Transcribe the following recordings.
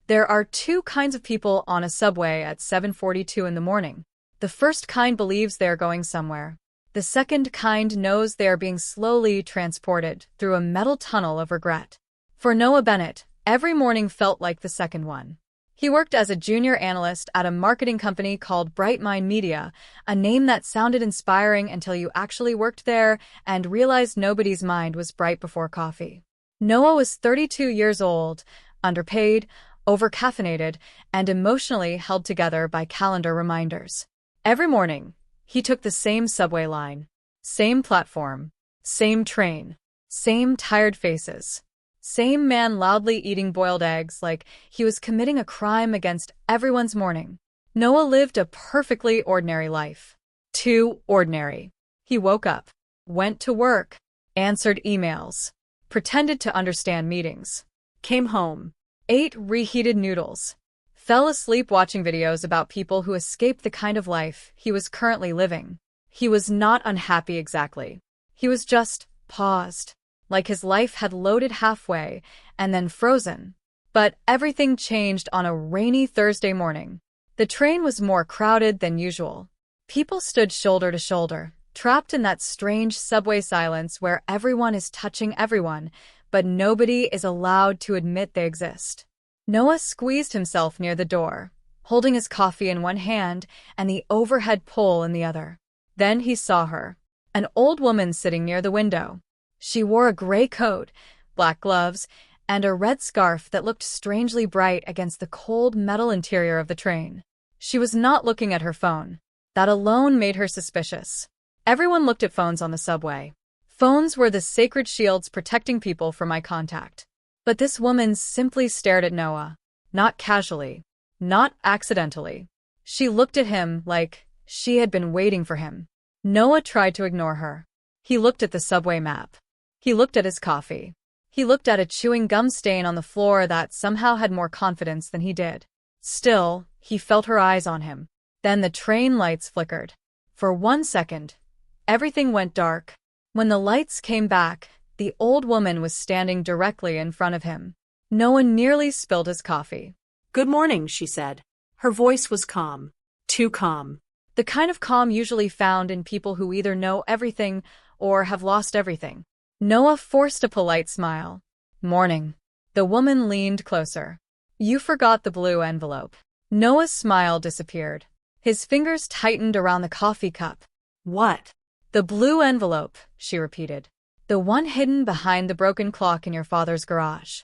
There are two kinds of people on a subway at 7:42 in the morning. The first kind believes they are going somewhere. The second kind knows they are being slowly transported through a metal tunnel of regret. For Noah Bennett, every morning felt like the second one. He worked as a junior analyst at a marketing company called Bright Mind Media, a name that sounded inspiring until you actually worked there and realized nobody's mind was bright before coffee. Noah was 32 years old, underpaid, overcaffeinated, and emotionally held together by calendar reminders. Every morning, he took the same subway line, same platform, same train, same tired faces, same man loudly eating boiled eggs like he was committing a crime against everyone's morning. Noah lived a perfectly ordinary life. Too ordinary. He woke up, went to work, answered emails, pretended to understand meetings, came home, ate reheated noodles, fell asleep watching videos about people who escaped the kind of life he was currently living. He was not unhappy exactly. He was just paused, like his life had loaded halfway and then frozen. But everything changed on a rainy Thursday morning. The train was more crowded than usual. People stood shoulder to shoulder, trapped in that strange subway silence where everyone is touching everyone, but nobody is allowed to admit they exist. Noah squeezed himself near the door, holding his coffee in one hand and the overhead pole in the other. Then he saw her, an old woman sitting near the window. She wore a gray coat, black gloves, and a red scarf that looked strangely bright against the cold metal interior of the train. She was not looking at her phone. That alone made her suspicious. Everyone looked at phones on the subway. Phones were the sacred shields protecting people from eye contact. But this woman simply stared at Noah, not casually, not accidentally. She looked at him like she had been waiting for him. Noah tried to ignore her. He looked at the subway map. He looked at his coffee. He looked at a chewing gum stain on the floor that somehow had more confidence than he did. Still, he felt her eyes on him. Then the train lights flickered. For 1 second, everything went dark. When the lights came back, the old woman was standing directly in front of him. Noah nearly spilled his coffee. "Good morning," she said. Her voice was calm. Too calm. The kind of calm usually found in people who either know everything or have lost everything. Noah forced a polite smile. "Morning." The woman leaned closer. "You forgot the blue envelope." Noah's smile disappeared. His fingers tightened around the coffee cup. "What?" "The blue envelope," she repeated. "The one hidden behind the broken clock in your father's garage."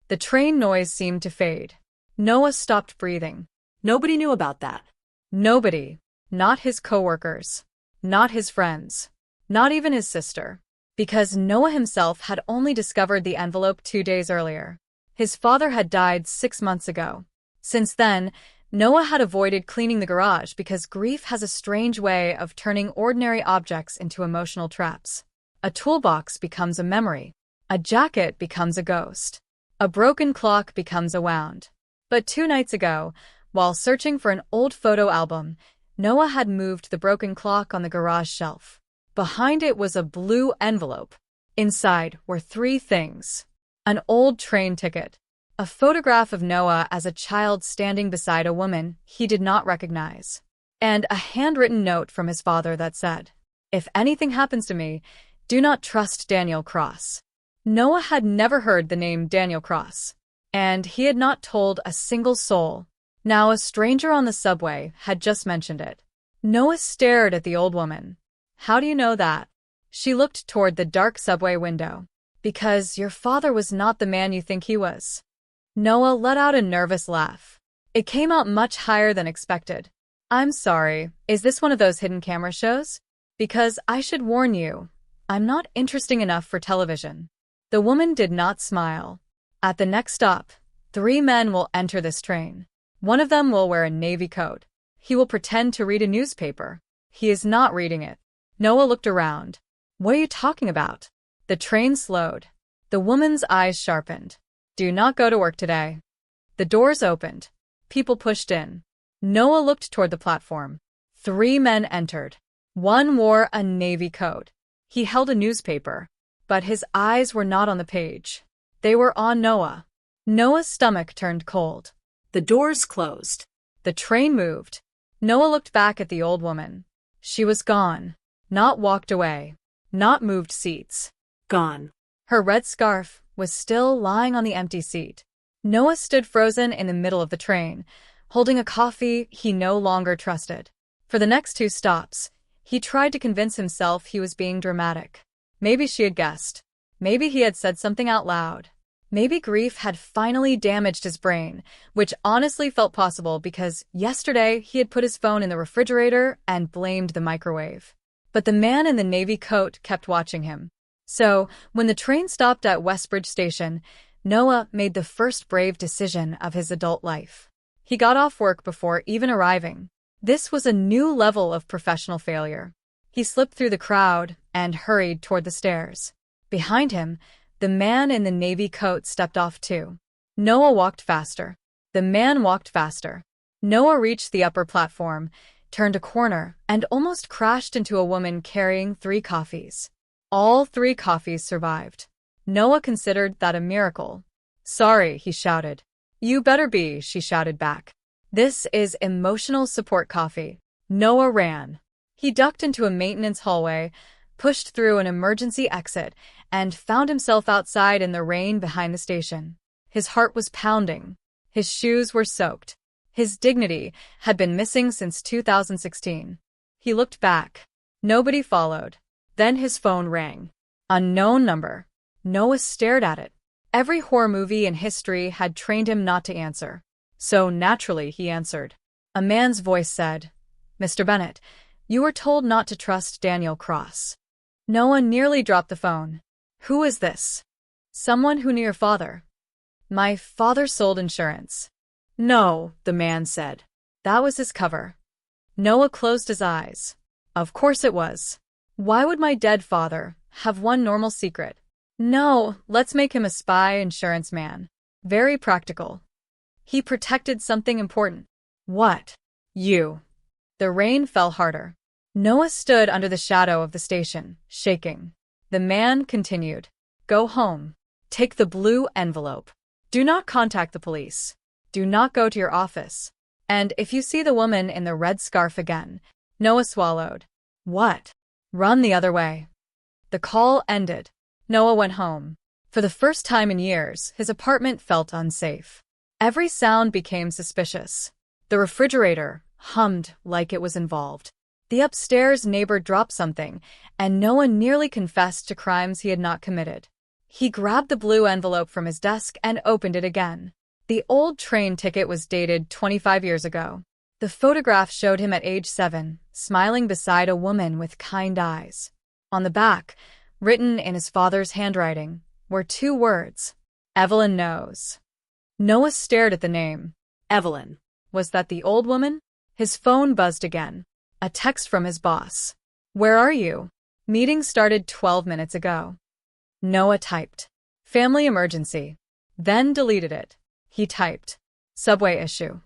The train noise seemed to fade. Noah stopped breathing. Nobody knew about that. Nobody. Not his coworkers. Not his friends. Not even his sister. Because Noah himself had only discovered the envelope 2 days earlier. His father had died 6 months ago. Since then, Noah had avoided cleaning the garage because grief has a strange way of turning ordinary objects into emotional traps. A toolbox becomes a memory. A jacket becomes a ghost. A broken clock becomes a wound. But 2 nights ago, while searching for an old photo album, Noah had moved the broken clock on the garage shelf. Behind it was a blue envelope. Inside were 3 things. An old train ticket. A photograph of Noah as a child standing beside a woman he did not recognize. And a handwritten note from his father that said, "If anything happens to me, do not trust Daniel Cross." Noah had never heard the name Daniel Cross, and he had not told a single soul. Now a stranger on the subway had just mentioned it. Noah stared at the old woman. "How do you know that?" She looked toward the dark subway window. "Because your father was not the man you think he was." Noah let out a nervous laugh. It came out much higher than expected. "I'm sorry, is this one of those hidden camera shows? Because I should warn you, I'm not interesting enough for television." The woman did not smile. "At the next stop, 3 men will enter this train. One of them will wear a navy coat. He will pretend to read a newspaper. He is not reading it." Noah looked around. "What are you talking about?" The train slowed. The woman's eyes sharpened. "Do not go to work today." The doors opened. People pushed in. Noah looked toward the platform. 3 men entered. One wore a navy coat. He held a newspaper, but his eyes were not on the page. They were on Noah. Noah's stomach turned cold. The doors closed. The train moved. Noah looked back at the old woman. She was gone. Not walked away. Not moved seats. Gone. Her red scarf was still lying on the empty seat. Noah stood frozen in the middle of the train, holding a coffee he no longer trusted. For the next 2 stops, he tried to convince himself he was being dramatic. Maybe she had guessed. Maybe he had said something out loud. Maybe grief had finally damaged his brain, which honestly felt possible because yesterday he had put his phone in the refrigerator and blamed the microwave. But the man in the navy coat kept watching him. So, when the train stopped at Westbridge Station, Noah made the first brave decision of his adult life. He got off work before even arriving. This was a new level of professional failure. He slipped through the crowd and hurried toward the stairs. Behind him, the man in the navy coat stepped off too. Noah walked faster. The man walked faster. Noah reached the upper platform, turned a corner, and almost crashed into a woman carrying 3 coffees. All 3 coffees survived. Noah considered that a miracle. "Sorry," he shouted. "You better be," she shouted back. "This is emotional support coffee." Noah ran. He ducked into a maintenance hallway, pushed through an emergency exit, and found himself outside in the rain behind the station. His heart was pounding. His shoes were soaked. His dignity had been missing since 2016. He looked back. Nobody followed. Then his phone rang. Unknown number. Noah stared at it. Every horror movie in history had trained him not to answer. So naturally he answered. A man's voice said, "Mr. Bennett, you were told not to trust Daniel Cross." Noah nearly dropped the phone. "Who is this?" "Someone who knew your father." "My father sold insurance." "No," the man said. That was his cover. Noah closed his eyes. Of course it was. Why would my dead father have one normal secret? No, let's make him a spy insurance man. Very practical. He protected something important. What? You. The rain fell harder. Noah stood under the shadow of the station, shaking. The man continued. Go home. Take the blue envelope. Do not contact the police. Do not go to your office. And if you see the woman in the red scarf again, Noah swallowed. What? Run the other way. The call ended. Noah went home. For the first time in years, his apartment felt unsafe. Every sound became suspicious. The refrigerator hummed like it was involved. The upstairs neighbor dropped something, and Noah nearly confessed to crimes he had not committed. He grabbed the blue envelope from his desk and opened it again. The old train ticket was dated 25 years ago. The photograph showed him at age 7, smiling beside a woman with kind eyes. On the back, written in his father's handwriting, were 2 words. Evelyn knows. Noah stared at the name. Evelyn. Was that the old woman? His phone buzzed again. A text from his boss. Where are you? Meeting started 12 minutes ago. Noah typed. Family emergency. Then deleted it. He typed. Subway issue.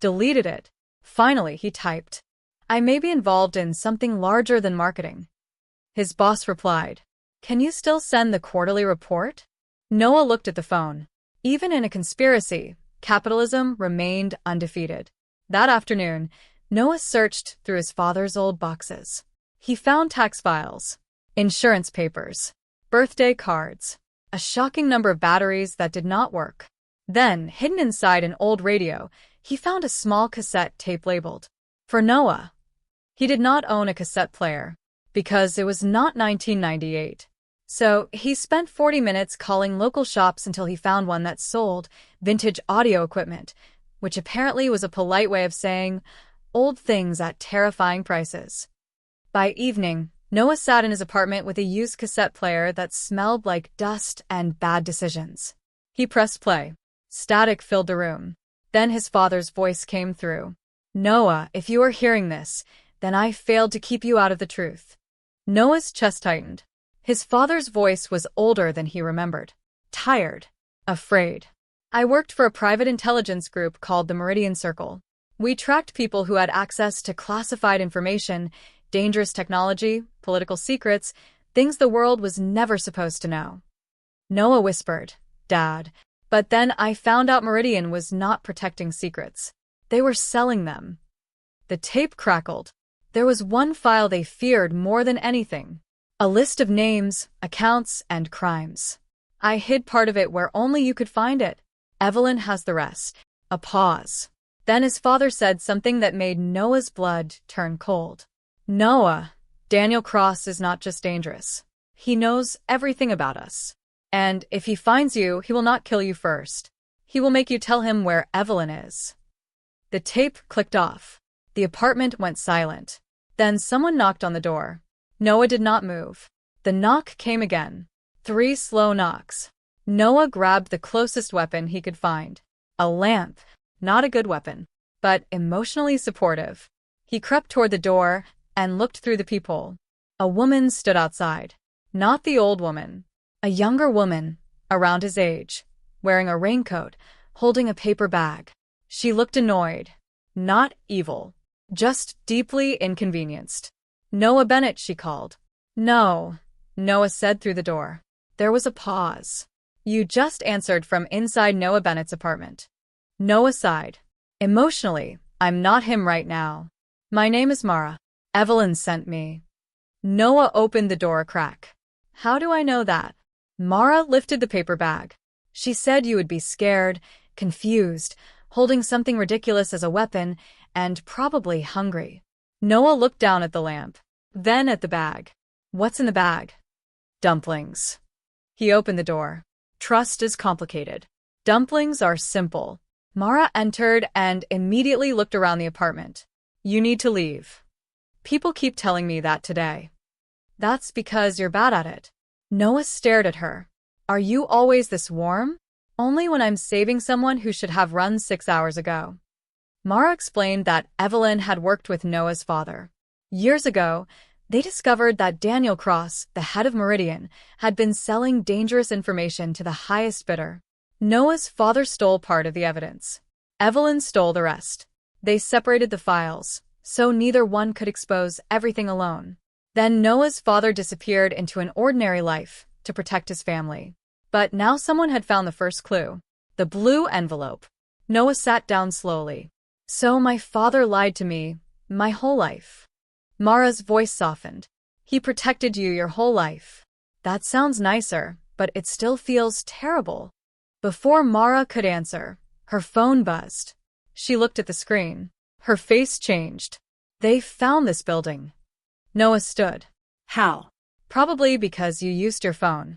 Deleted it. Finally, he typed. I may be involved in something larger than marketing. His boss replied. Can you still send the quarterly report? Noah looked at the phone. Even in a conspiracy, capitalism remained undefeated. That afternoon, Noah searched through his father's old boxes. He found tax files, insurance papers, birthday cards, a shocking number of batteries that did not work. Then, hidden inside an old radio, he found a small cassette tape labeled. For Noah. He did not own a cassette player, because it was not 1998. So, he spent 40 minutes calling local shops until he found one that sold vintage audio equipment, which apparently was a polite way of saying old things at terrifying prices. By evening, Noah sat in his apartment with a used cassette player that smelled like dust and bad decisions. He pressed play. Static filled the room. Then his father's voice came through. Noah, if you are hearing this, then I failed to keep you out of the truth. Noah's chest tightened. His father's voice was older than he remembered. Tired. Afraid. I worked for a private intelligence group called the Meridian Circle. We tracked people who had access to classified information, dangerous technology, political secrets, things the world was never supposed to know. Noah whispered, Dad, But then I found out Meridian was not protecting secrets. They were selling them. The tape crackled. There was one file they feared more than anything. A list of names, accounts, and crimes. I hid part of it where only you could find it. Evelyn has the rest. A pause. Then his father said something that made Noah's blood turn cold. Noah, Daniel Cross is not just dangerous. He knows everything about us. And if he finds you, he will not kill you first. He will make you tell him where Evelyn is. The tape clicked off. The apartment went silent. Then someone knocked on the door. Noah did not move. The knock came again. 3 slow knocks. Noah grabbed the closest weapon he could find. A lamp. Not a good weapon, but emotionally supportive. He crept toward the door and looked through the peephole. A woman stood outside. Not the old woman. A younger woman, around his age, wearing a raincoat, holding a paper bag. She looked annoyed. Not evil. Just deeply inconvenienced. Noah Bennett, she called. No, Noah said through the door. There was a pause. You just answered from inside Noah Bennett's apartment. Noah sighed. Emotionally, I'm not him right now. My name is Mara. Evelyn sent me. Noah opened the door a crack. How do I know that? Mara lifted the paper bag. She said you would be scared, confused, holding something ridiculous as a weapon, and probably hungry. Noah looked down at the lamp, then at the bag. What's in the bag? Dumplings. He opened the door. Trust is complicated. Dumplings are simple. Mara entered and immediately looked around the apartment. You need to leave. People keep telling me that today. That's because you're bad at it. Noah stared at her. Are you always this warm? Only when I'm saving someone who should have run 6 hours ago. Mara explained that Evelyn had worked with Noah's father. Years ago, they discovered that Daniel Cross, the head of Meridian, had been selling dangerous information to the highest bidder. Noah's father stole part of the evidence. Evelyn stole the rest. They separated the files, so neither one could expose everything alone. Then Noah's father disappeared into an ordinary life to protect his family. But now someone had found the first clue. The blue envelope. Noah sat down slowly. So my father lied to me, my whole life. Mara's voice softened. He protected you your whole life. That sounds nicer, but it still feels terrible. Before Mara could answer, her phone buzzed. She looked at the screen. Her face changed. They found this building. Noah stood. How? Probably because you used your phone.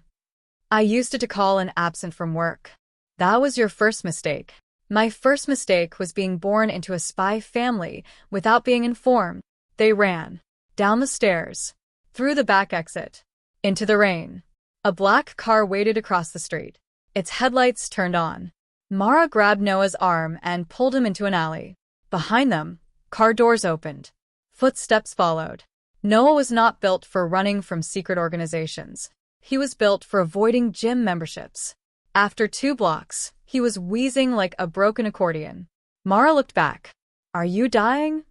I used it to call an absent from work. That was your first mistake. My first mistake was being born into a spy family without being informed. They ran. Down the stairs. Through the back exit. Into the rain. A black car waited across the street. Its headlights turned on. Mara grabbed Noah's arm and pulled him into an alley. Behind them, car doors opened. Footsteps followed. Noah was not built for running from secret organizations. He was built for avoiding gym memberships. After 2 blocks, he was wheezing like a broken accordion. Mara looked back. Are you dying?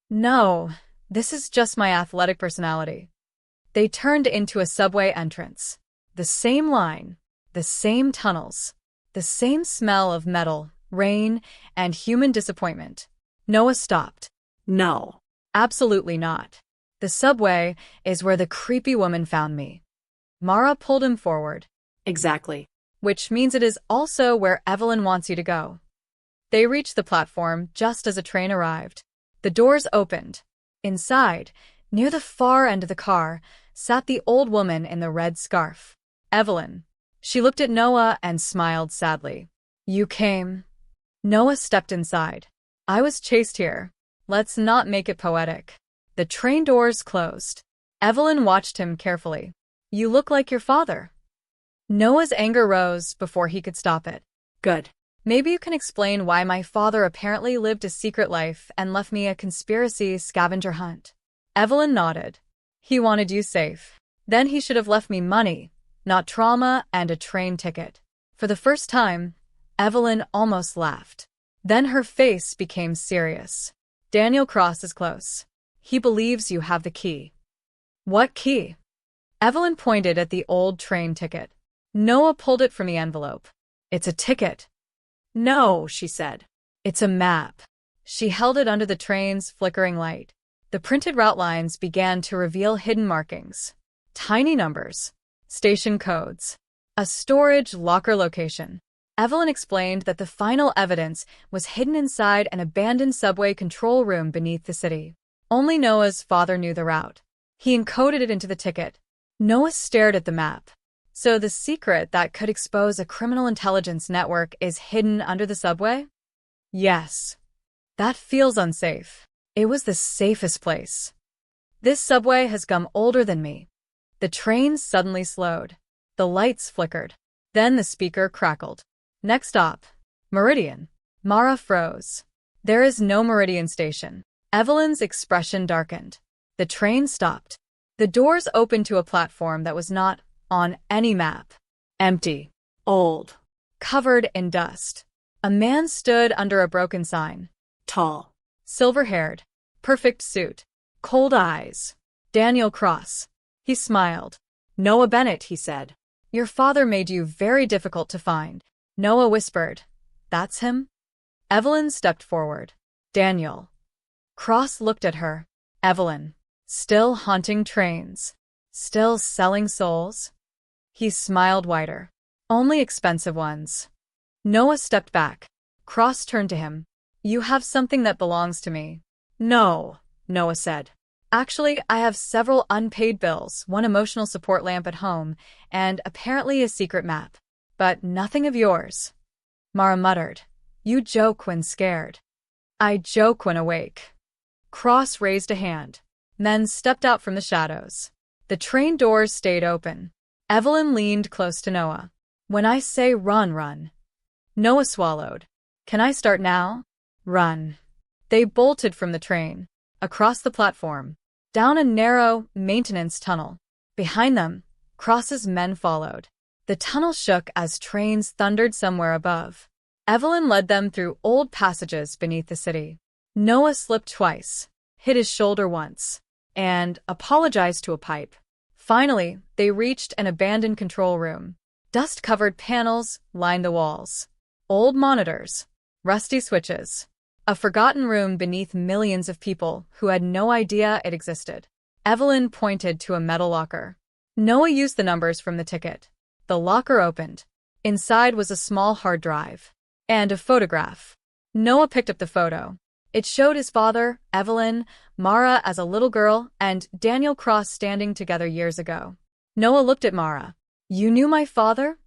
No, this is just my athletic personality. They turned into a subway entrance. The same line. The same tunnels. The same smell of metal, rain, and human disappointment. Noah stopped. No. Absolutely not. The subway is where the creepy woman found me. Mara pulled him forward. Exactly. Which means it is also where Evelyn wants you to go. They reached the platform just as a train arrived. The doors opened. Inside, near the far end of the car, sat the old woman in the red scarf. Evelyn. She looked at Noah and smiled sadly. You came. Noah stepped inside. I was chased here. Let's not make it poetic. The train doors closed. Evelyn watched him carefully. You look like your father. Noah's anger rose before he could stop it. Good. Maybe you can explain why my father apparently lived a secret life and left me a conspiracy scavenger hunt. Evelyn nodded. He wanted you safe. Then he should have left me money, not trauma and a train ticket. For the first time, Evelyn almost laughed. Then her face became serious. Daniel Cross is close. He believes you have the key. What key? Evelyn pointed at the old train ticket. Noah pulled it from the envelope. It's a ticket. No, she said. It's a map. She held it under the train's flickering light. The printed route lines began to reveal hidden markings. Tiny numbers. Station codes. A storage locker location. Evelyn explained that the final evidence was hidden inside an abandoned subway control room beneath the city. Only Noah's father knew the route. He encoded it into the ticket. Noah stared at the map. So the secret that could expose a criminal intelligence network is hidden under the subway? Yes. That feels unsafe. It was the safest place. This subway has come older than me. The train suddenly slowed. The lights flickered. Then the speaker crackled. Next stop, Meridian. Mara froze. There is no Meridian station. Evelyn's expression darkened. The train stopped. The doors opened to a platform that was not on any map. Empty. Old. Covered in dust. A man stood under a broken sign. Tall. Silver-haired. Perfect suit. Cold eyes. Daniel Cross. He smiled. Noah Bennett, he said. Your father made you very difficult to find. Noah whispered. That's him? Evelyn stepped forward. Daniel. Cross looked at her. Evelyn. Still haunting trains. Still selling souls? He smiled wider. Only expensive ones. Noah stepped back. Cross turned to him. You have something that belongs to me. No, Noah said. Actually, I have several unpaid bills, one emotional support lamp at home, and apparently a secret map. But nothing of yours. Mara muttered. You joke when scared. I joke when awake. Cross raised a hand. Men stepped out from the shadows. The train doors stayed open. Evelyn leaned close to Noah. When I say run, run. Noah swallowed. Can I start now? Run. They bolted from the train. Across the platform. Down a narrow, maintenance tunnel. Behind them, Cross's men followed. The tunnel shook as trains thundered somewhere above. Evelyn led them through old passages beneath the city. Noah slipped twice, hit his shoulder once, and apologized to a pipe. Finally, they reached an abandoned control room. Dust-covered panels lined the walls. Old monitors. Rusty switches. A forgotten room beneath millions of people who had no idea it existed. Evelyn pointed to a metal locker. Noah used the numbers from the ticket. The locker opened. Inside was a small hard drive. And a photograph. Noah picked up the photo. It showed his father, Evelyn, Mara as a little girl, and Daniel Cross standing together years ago. Noah looked at Mara. You knew my father?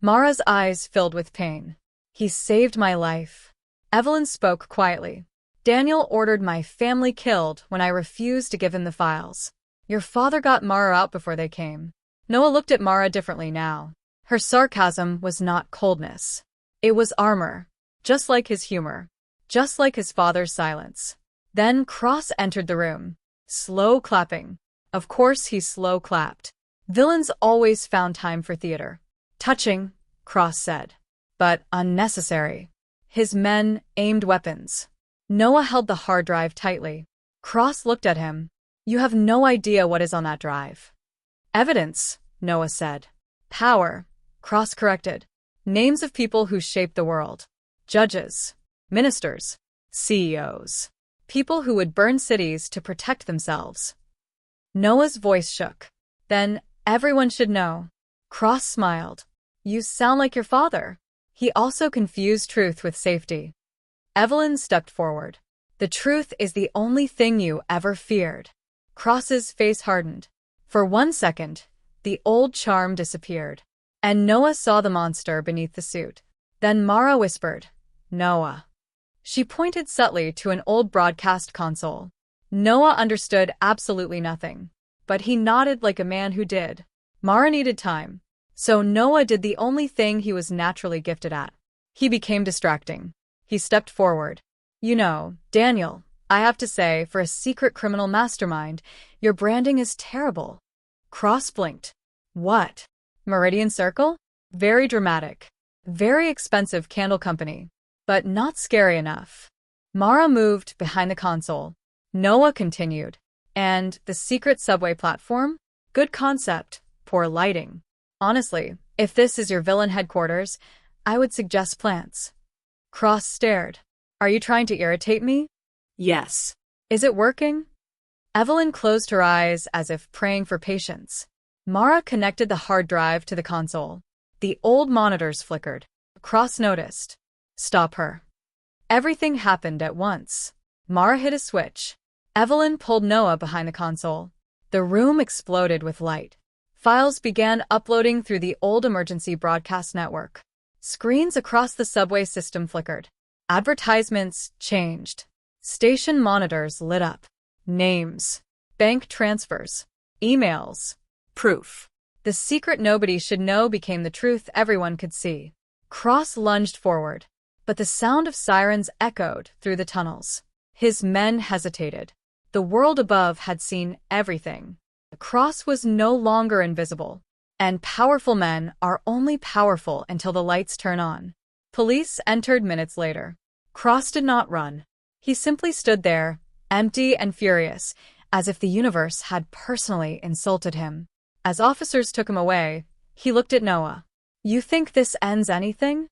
Mara's eyes filled with pain. He saved my life. Evelyn spoke quietly. Daniel ordered my family killed when I refused to give him the files. Your father got Mara out before they came. Noah looked at Mara differently now. Her sarcasm was not coldness. It was armor. Just like his humor. Just like his father's silence. Then Cross entered the room. Slow clapping. Of course he slow clapped. Villains always found time for theater. Touching, Cross said. But unnecessary. His men aimed weapons. Noah held the hard drive tightly. Cross looked at him. You have no idea what is on that drive. Evidence, Noah said. Power, Cross corrected. Names of people who shaped the world. Judges. Ministers. CEOs. People who would burn cities to protect themselves. Noah's voice shook. Then, everyone should know. Cross smiled. You sound like your father. He also confused truth with safety. Evelyn stepped forward. The truth is the only thing you ever feared. Cross's face hardened. For 1 second, the old charm disappeared. And Noah saw the monster beneath the suit. Then Mara whispered, Noah. She pointed subtly to an old broadcast console. Noah understood absolutely nothing. But he nodded like a man who did. Mara needed time. So Noah did the only thing he was naturally gifted at. He became distracting. He stepped forward. You know, Daniel, I have to say, for a secret criminal mastermind, your branding is terrible. Cross blinked. What? Meridian Circle? Very dramatic. Very expensive candle company. But not scary enough. Mara moved behind the console. Noah continued. And the secret subway platform? Good concept, poor lighting. Honestly, if this is your villain headquarters, I would suggest plants. Cross stared. Are you trying to irritate me? Yes. Is it working? Evelyn closed her eyes as if praying for patience. Mara connected the hard drive to the console. The old monitors flickered. Cross noticed. Stop her. Everything happened at once. Mara hit a switch. Evelyn pulled Noah behind the console. The room exploded with light. Files began uploading through the old emergency broadcast network. Screens across the subway system flickered. Advertisements changed. Station monitors lit up. Names. Bank transfers. Emails. Proof. The secret nobody should know became the truth everyone could see. Cross lunged forward, but the sound of sirens echoed through the tunnels. His men hesitated. The world above had seen everything. Cross was no longer invisible, and powerful men are only powerful until the lights turn on. Police entered minutes later. Cross did not run. He simply stood there, empty and furious, as if the universe had personally insulted him. As officers took him away, he looked at Noah. You think this ends anything?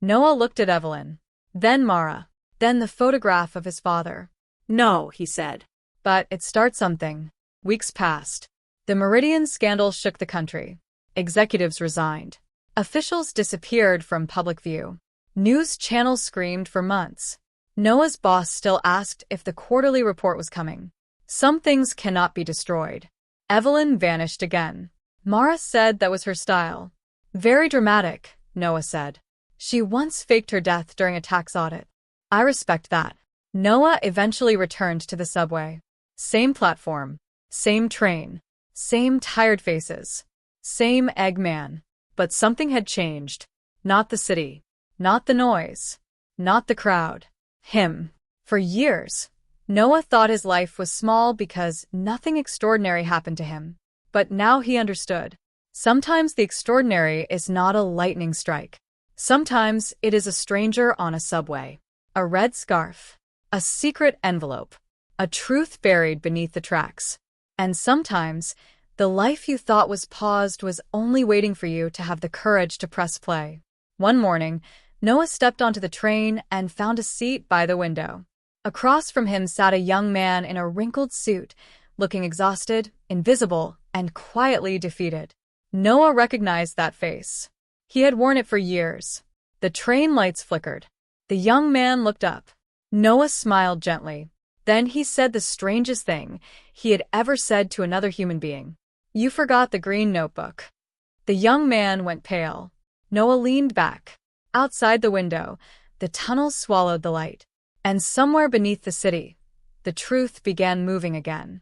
Noah looked at Evelyn. Then Mara. Then the photograph of his father. No, he said. But it starts something. Weeks passed. The Meridian scandal shook the country. Executives resigned. Officials disappeared from public view. News channels screamed for months. Noah's boss still asked if the quarterly report was coming. Some things cannot be destroyed. Evelyn vanished again. Mara said that was her style. Very dramatic, Noah said. She once faked her death during a tax audit. I respect that. Noah eventually returned to the subway. Same platform. Same train. Same tired faces. Same Eggman. But something had changed. Not the city. Not the noise. Not the crowd. Him. For years, Noah thought his life was small because nothing extraordinary happened to him. But now he understood. Sometimes the extraordinary is not a lightning strike. Sometimes it is a stranger on a subway. A red scarf. A secret envelope. A truth buried beneath the tracks. And sometimes, the life you thought was paused was only waiting for you to have the courage to press play. One morning, Noah stepped onto the train and found a seat by the window. Across from him sat a young man in a wrinkled suit, looking exhausted, invisible, and quietly defeated. Noah recognized that face. He had worn it for years. The train lights flickered. The young man looked up. Noah smiled gently. Then he said the strangest thing he had ever said to another human being. You forgot the green notebook. The young man went pale. Noah leaned back. Outside the window, the tunnels swallowed the light. And somewhere beneath the city, the truth began moving again.